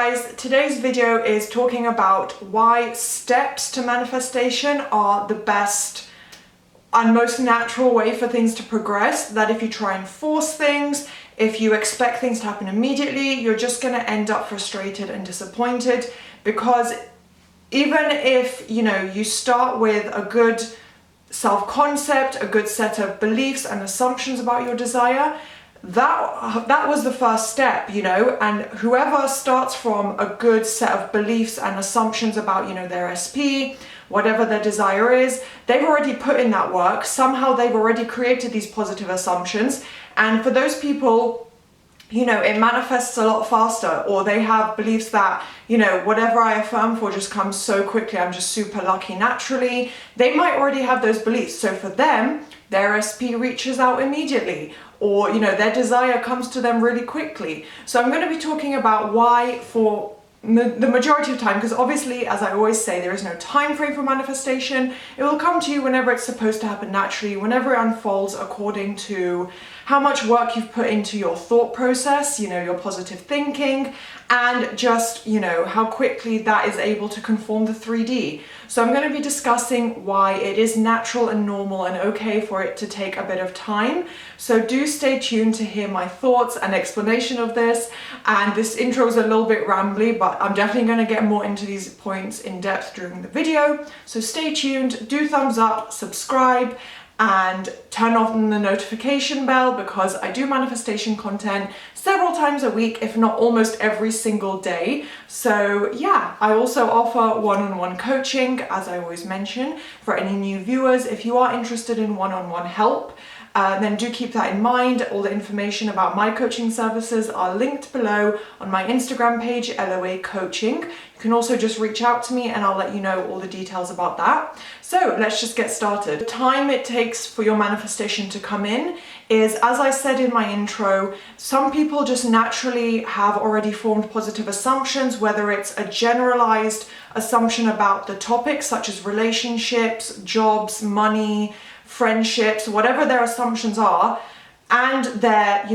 guys, today's video is talking about why steps to manifestation are the best and most natural way for things to progress. That if you try and force things, if you expect things to happen immediately, you're just going to end up frustrated and disappointed, because even if you start with a good self-concept, a good set of beliefs and assumptions about your desire, that was the first step, and whoever starts from a good set of beliefs and assumptions about their SP, whatever their desire is, they've already put in that work. Somehow they've already created these positive assumptions, and for those people, it manifests a lot faster, or they have beliefs that, whatever I affirm for just comes so quickly, I'm just super lucky naturally. They might already have those beliefs, so for them, their SP reaches out immediately, or their desire comes to them really quickly. So I'm going to be talking about why for the majority of time, because obviously, as I always say, there is no time frame for manifestation. It will come to you whenever it's supposed to happen naturally, whenever it unfolds according to how much work you've put into your thought process, your positive thinking, and just, how quickly that is able to conform the 3D. So I'm going to be discussing why it is natural and normal and okay for it to take a bit of time. So do stay tuned to hear my thoughts and explanation of this. And this intro is a little bit rambly, but I'm definitely going to get more into these points in depth during the video. So stay tuned, do thumbs up, subscribe, and turn on the notification bell, because I do manifestation content several times a week, if not almost every single day. So yeah, I also offer one-on-one coaching, as I always mention, for any new viewers. If you are interested in one-on-one help, then do keep that in mind. All the information about my coaching services are linked below on my Instagram page, LOA Coaching. You can also just reach out to me and I'll let you know all the details about that. So let's just get started. The time it takes for your manifestation to come in is, as I said in my intro, some people just naturally have already formed positive assumptions, whether it's a generalized assumption about the topic, such as relationships, jobs, money, friendships, whatever their assumptions are, and their,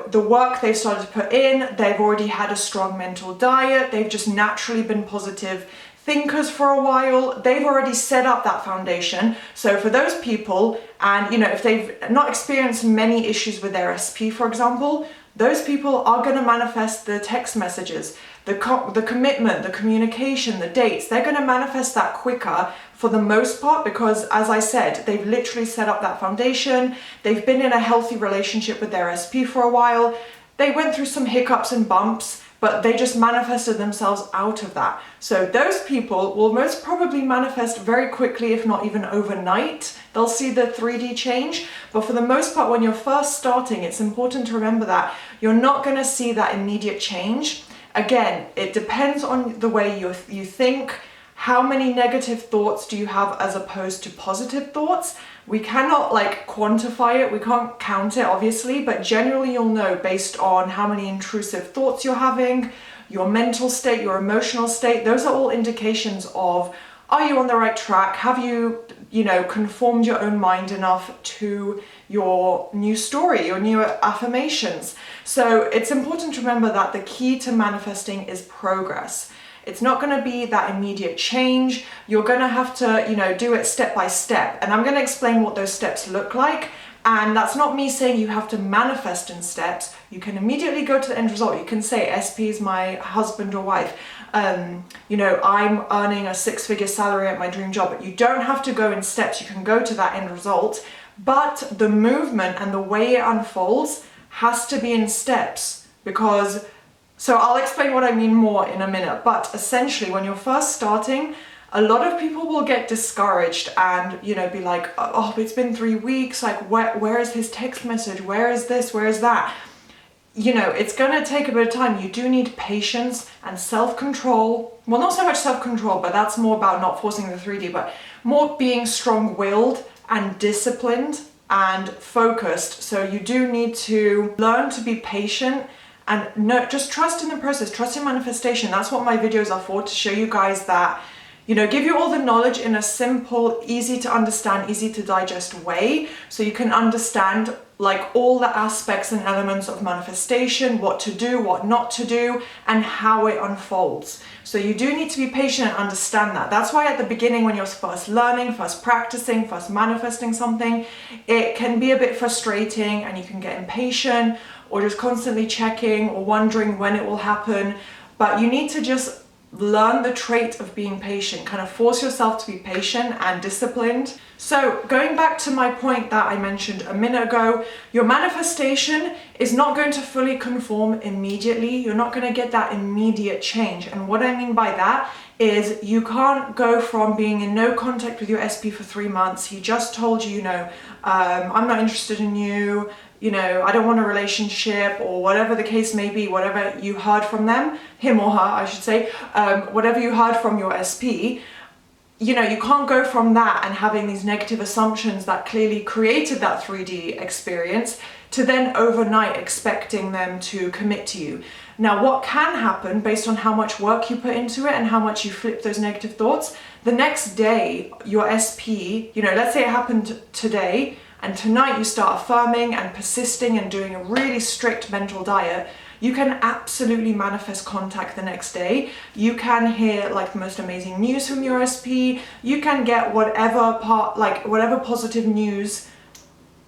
the work they've started to put in, they've already had a strong mental diet, they've just naturally been positive thinkers for a while, they've already set up that foundation. So for those people, and if they've not experienced many issues with their SP, for example, those people are going to manifest the text messages, the commitment, the communication, the dates. They're going to manifest that quicker for the most part, because, as I said, they've literally set up that foundation. They've been in a healthy relationship with their SP for a while. They went through some hiccups and bumps, but they just manifested themselves out of that. So those people will most probably manifest very quickly, if not even overnight. They'll see the 3D change. But for the most part, when you're first starting, it's important to remember that you're not going to see that immediate change. Again, it depends on the way you think. How many negative thoughts do you have as opposed to positive thoughts? We cannot quantify it, we can't count it obviously, but generally you'll know based on how many intrusive thoughts you're having, your mental state, your emotional state. Those are all indications of, are you on the right track? Have you, conformed your own mind enough to your new story, your new affirmations? So it's important to remember that the key to manifesting is progress. It's not going to be that immediate change. You're going to have to, do it step by step. And I'm going to explain what those steps look like. And that's not me saying you have to manifest in steps. You can immediately go to the end result. You can say, SP is my husband or wife. I'm earning a 6-figure salary at my dream job. But you don't have to go in steps. You can go to that end result. But the movement and the way it unfolds has to be in steps, because... So I'll explain what I mean more in a minute, but essentially when you're first starting, a lot of people will get discouraged and, be like, oh, it's been 3 weeks, where is his text message? Where is this? Where is that? It's going to take a bit of time. You do need patience and self-control. Well, not so much self-control, but that's more about not forcing the 3D, but more being strong-willed and disciplined and focused. So you do need to learn to be patient. And no, just trust in the process, trust in manifestation. That's what my videos are for, to show you guys that, give you all the knowledge in a simple, easy to understand, easy to digest way, so you can understand like all the aspects and elements of manifestation, what to do, what not to do, and how it unfolds. So you do need to be patient and understand that. That's why at the beginning, when you're first learning, first practicing, first manifesting something, it can be a bit frustrating and you can get impatient or just constantly checking or wondering when it will happen. But you need to just learn the trait of being patient, kind of force yourself to be patient and disciplined. So going back to my point that I mentioned a minute ago, your manifestation is not going to fully conform immediately. You're not going to get that immediate change. And what I mean by that is you can't go from being in no contact with your SP for 3 months. He just told you, I'm not interested in you, I don't want a relationship, or whatever the case may be, whatever you heard from them, him or her, I should say, whatever you heard from your SP, you can't go from that and having these negative assumptions that clearly created that 3D experience to then overnight expecting them to commit to you. Now, what can happen based on how much work you put into it and how much you flip those negative thoughts, the next day, your SP, let's say it happened today, and tonight you start affirming and persisting and doing a really strict mental diet, you can absolutely manifest contact the next day. You can hear like the most amazing news from your SP. You can get whatever positive news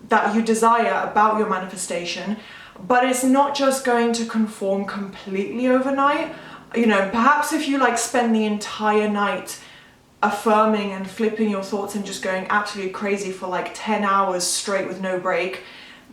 that you desire about your manifestation, but it's not just going to conform completely overnight. Perhaps if you spend the entire night affirming and flipping your thoughts and just going absolutely crazy for 10 hours straight with no break,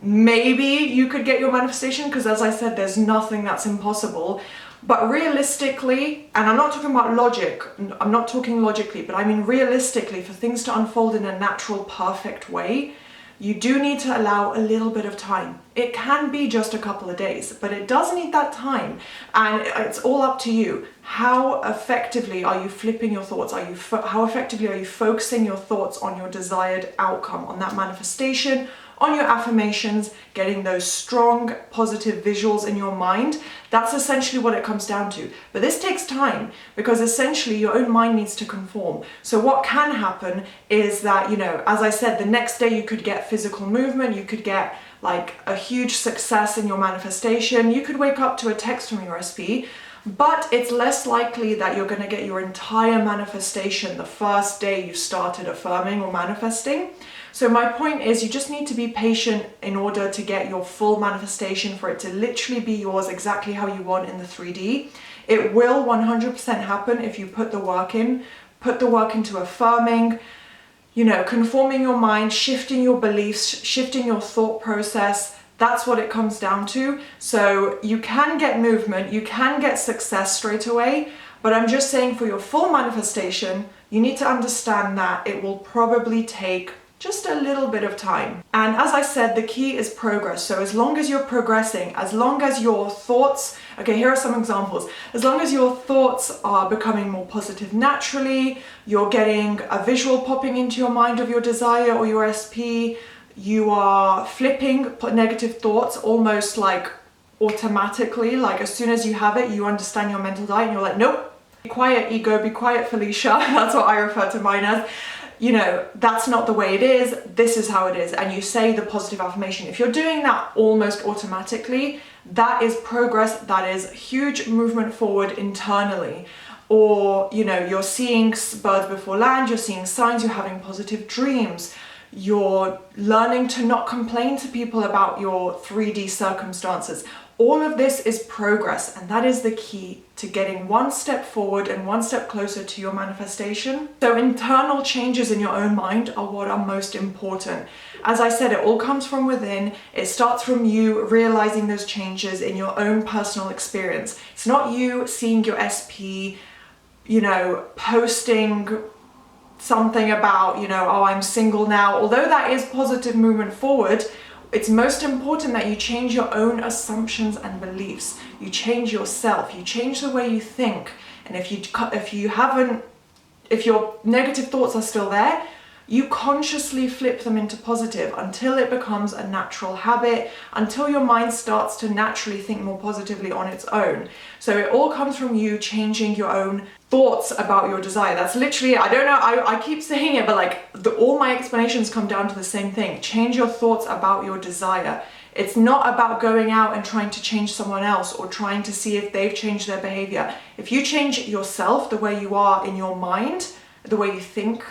maybe you could get your manifestation, because as I said, there's nothing that's impossible. But realistically, and I'm not talking about logic, I'm not talking logically, but I mean realistically, for things to unfold in a natural, perfect way, you do need to allow a little bit of time. It can be just a couple of days, but it does need that time. And it's all up to you. How effectively are you flipping your thoughts? How effectively are you focusing your thoughts on your desired outcome, on that manifestation, on your affirmations, getting those strong, positive visuals in your mind? That's essentially what it comes down to. But this takes time, because essentially your own mind needs to conform. So what can happen is that, as I said, the next day you could get physical movement, you could get a huge success in your manifestation, you could wake up to a text from your SP, but it's less likely that you're going to get your entire manifestation the first day you started affirming or manifesting. So my point is, you just need to be patient in order to get your full manifestation, for it to literally be yours exactly how you want in the 3D. It will 100% happen if you put the work into affirming, conforming your mind, shifting your beliefs, shifting your thought process. That's what it comes down to. So you can get movement, you can get success straight away, but I'm just saying, for your full manifestation, you need to understand that it will probably take just a little bit of time. And as I said, the key is progress. So as long as you're progressing, as long as your thoughts, okay, here are some examples. As long as your thoughts are becoming more positive naturally, you're getting a visual popping into your mind of your desire or your SP, you are flipping negative thoughts almost automatically, as soon as you have it, you understand your mental diet and you're nope, be quiet ego, be quiet Felicia, that's what I refer to mine as. That's not the way it is, this is how it is, and you say the positive affirmation. If you're doing that almost automatically, that is progress, that is huge movement forward internally. Or, you're seeing birds before land, you're seeing signs, you're having positive dreams, you're learning to not complain to people about your 3D circumstances. All of this is progress, and that is the key to getting one step forward and one step closer to your manifestation. So internal changes in your own mind are what are most important. As I said, it all comes from within. It starts from you realizing those changes in your own personal experience. It's not you seeing your SP, posting something about, oh, I'm single now. Although that is positive movement forward, it's most important that you change your own assumptions and beliefs. You change yourself, you change the way you think. And if your negative thoughts are still there, you consciously flip them into positive until it becomes a natural habit, until your mind starts to naturally think more positively on its own. So it all comes from you changing your own thoughts about your desire. That's literally, I don't know, I keep saying it, but like all my explanations come down to the same thing. Change your thoughts about your desire. It's not about going out and trying to change someone else or trying to see if they've changed their behavior. If you change yourself, the way you are in your mind, the way you think,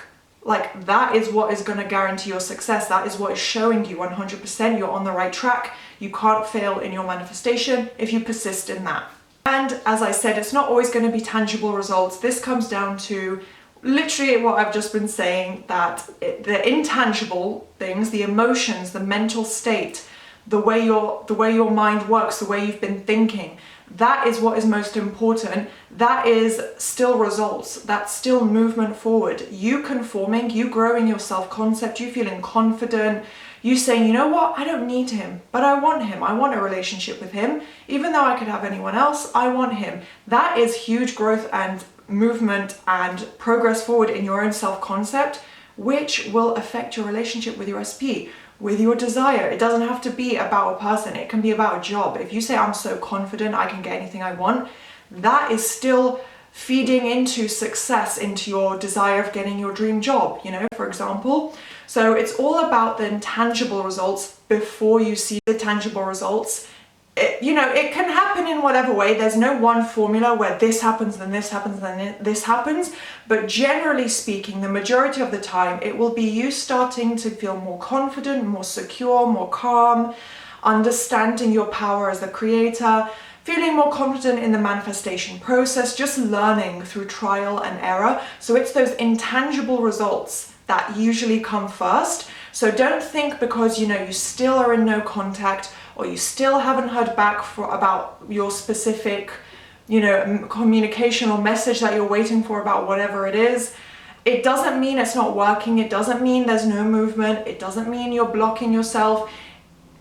like that is what is going to guarantee your success. That is what is showing you 100% you're on the right track. You can't fail in your manifestation if you persist in that. And as I said, it's not always going to be tangible results. This comes down to literally what I've just been saying, that the intangible things, the emotions, the mental state, the way your mind works, the way you've been thinking, that is what is most important. That is still results. That's still movement forward. You conforming, you growing your self-concept, you feeling confident, you saying, you know what, I don't need him, but I want him. I want a relationship with him. Even though I could have anyone else, I want him. That is huge growth and movement and progress forward in your own self-concept, which will affect your relationship with your SP, with your desire. It doesn't have to be about a person. It can be about a job. If you say, I'm so confident I can get anything I want, that is still feeding into success, into your desire of getting your dream job, you know, for example. So it's all about the intangible results before you see the tangible results. You know, it can happen in whatever way. There's no one formula where this happens, then this happens, then this happens. But generally speaking, the majority of the time, it will be you starting to feel more confident, more secure, more calm, understanding your power as the creator, feeling more confident in the manifestation process, just learning through trial and error. So it's those intangible results that usually come first. So don't think because, you know, you still are in no contact or you still haven't heard back about your specific, you know, communication or message that you're waiting for about whatever it is. It doesn't mean it's not working. It doesn't mean there's no movement. It doesn't mean you're blocking yourself.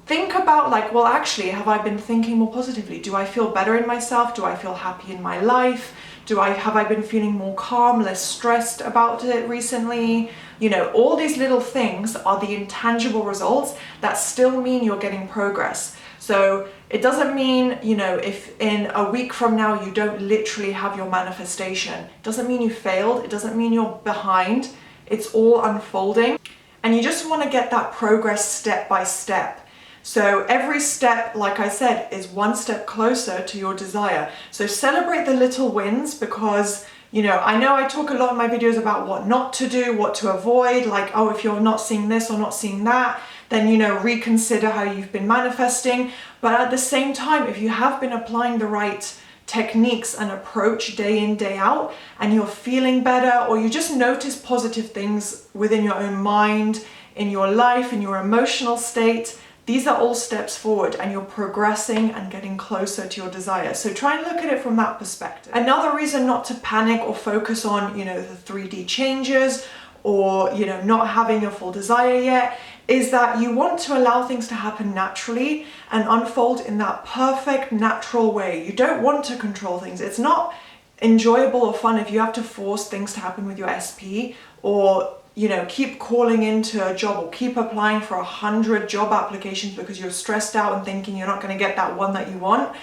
Think about like, well, actually, have I been thinking more positively? Do I feel better in myself? Do I feel happy in my life? Have I been feeling more calm, less stressed about it recently? You know, all these little things are the intangible results that still mean you're getting progress. So it doesn't mean, you know, if in a week from now you don't literally have your manifestation, it doesn't mean you failed. It doesn't mean you're behind. It's all unfolding. And you just want to get that progress step by step. So every step, like I said, is one step closer to your desire. So celebrate the little wins because, you know I talk a lot in my videos about what not to do, what to avoid, like, oh, if you're not seeing this or not seeing that, then, you know, reconsider how you've been manifesting. But at the same time, if you have been applying the right techniques and approach day in, day out, and you're feeling better, or you just notice positive things within your own mind, in your life, in your emotional state, these are all steps forward and you're progressing and getting closer to your desire. So try and look at it from that perspective. Another reason not to panic or focus on, you know, the 3D changes or, you know, not having your full desire yet is that you want to allow things to happen naturally and unfold in that perfect natural way. You don't want to control things. It's not enjoyable or fun if you have to force things to happen with your SP or, you know, keep calling into a job or keep applying for 100 job applications because you're stressed out and thinking you're not going to get that one that you want.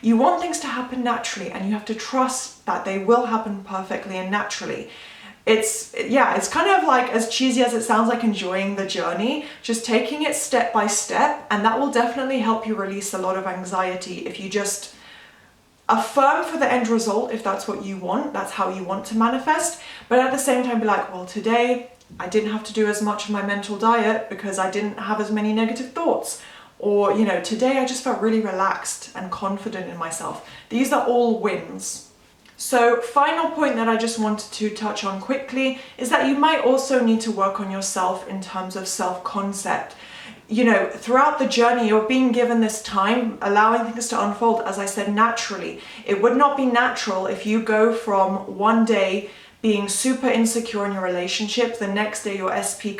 You want things to happen naturally and you have to trust that they will happen perfectly and naturally. It's kind of like, as cheesy as it sounds, like enjoying the journey, just taking it step by step, and that will definitely help you release a lot of anxiety if you just affirm for the end result, if that's what you want, that's how you want to manifest, but at the same time be like, well, today I didn't have to do as much of my mental diet because I didn't have as many negative thoughts. Or, you know, today I just felt really relaxed and confident in myself. These are all wins. So final point that I just wanted to touch on quickly is that you might also need to work on yourself in terms of self-concept. You know, throughout the journey, you're being given this time, allowing things to unfold, as I said, naturally. It would not be natural if you go from one day being super insecure in your relationship, the next day your SP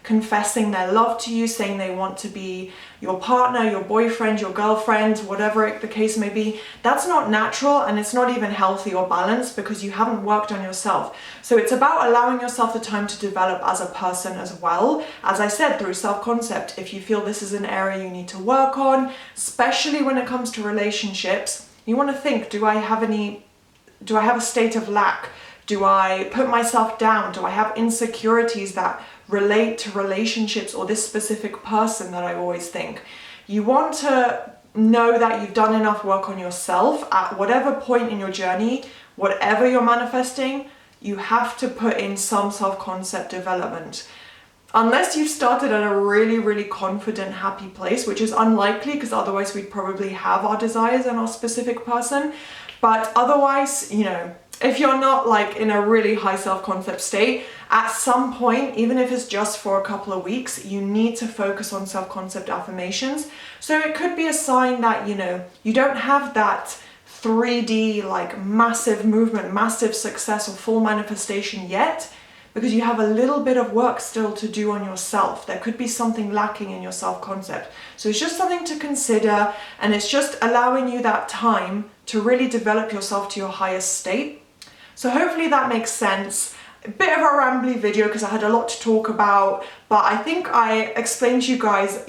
confessing their love to you, saying they want to be your partner, your boyfriend, your girlfriend, whatever the case may be. That's not natural, and it's not even healthy or balanced because you haven't worked on yourself. So it's about allowing yourself the time to develop as a person as well. As I said, through self-concept, if you feel this is an area you need to work on, especially when it comes to relationships, you want to think, do I have a state of lack? Do I put myself down? Do I have insecurities that relate to relationships or this specific person that I always think? You want to know that you've done enough work on yourself at whatever point in your journey, whatever you're manifesting, you have to put in some self-concept development. Unless you've started at a really, really confident, happy place, which is unlikely because otherwise we'd probably have our desires and our specific person. But otherwise, if you're not like in a really high self-concept state, at some point, even if it's just for a couple of weeks, you need to focus on self-concept affirmations. So it could be a sign that, you don't have that 3D, like massive movement, massive success or full manifestation yet, because you have a little bit of work still to do on yourself. There could be something lacking in your self-concept. So it's just something to consider, and it's just allowing you that time to really develop yourself to your highest state. So hopefully that makes sense. A bit of a rambly video because I had a lot to talk about, but I think I explained to you guys,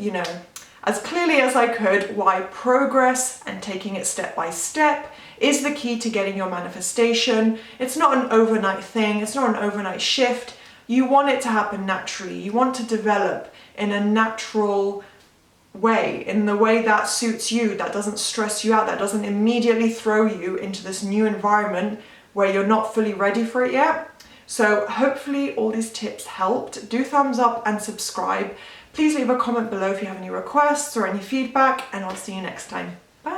as clearly as I could, why progress and taking it step by step is the key to getting your manifestation. It's not an overnight thing, it's not an overnight shift. You want it to happen naturally. You want to develop in a natural way, in the way that suits you, that doesn't stress you out, that doesn't immediately throw you into this new environment where you're not fully ready for it yet. So hopefully all these tips helped. Do thumbs up and subscribe. Please leave a comment below if you have any requests or any feedback, and I'll see you next time. Bye.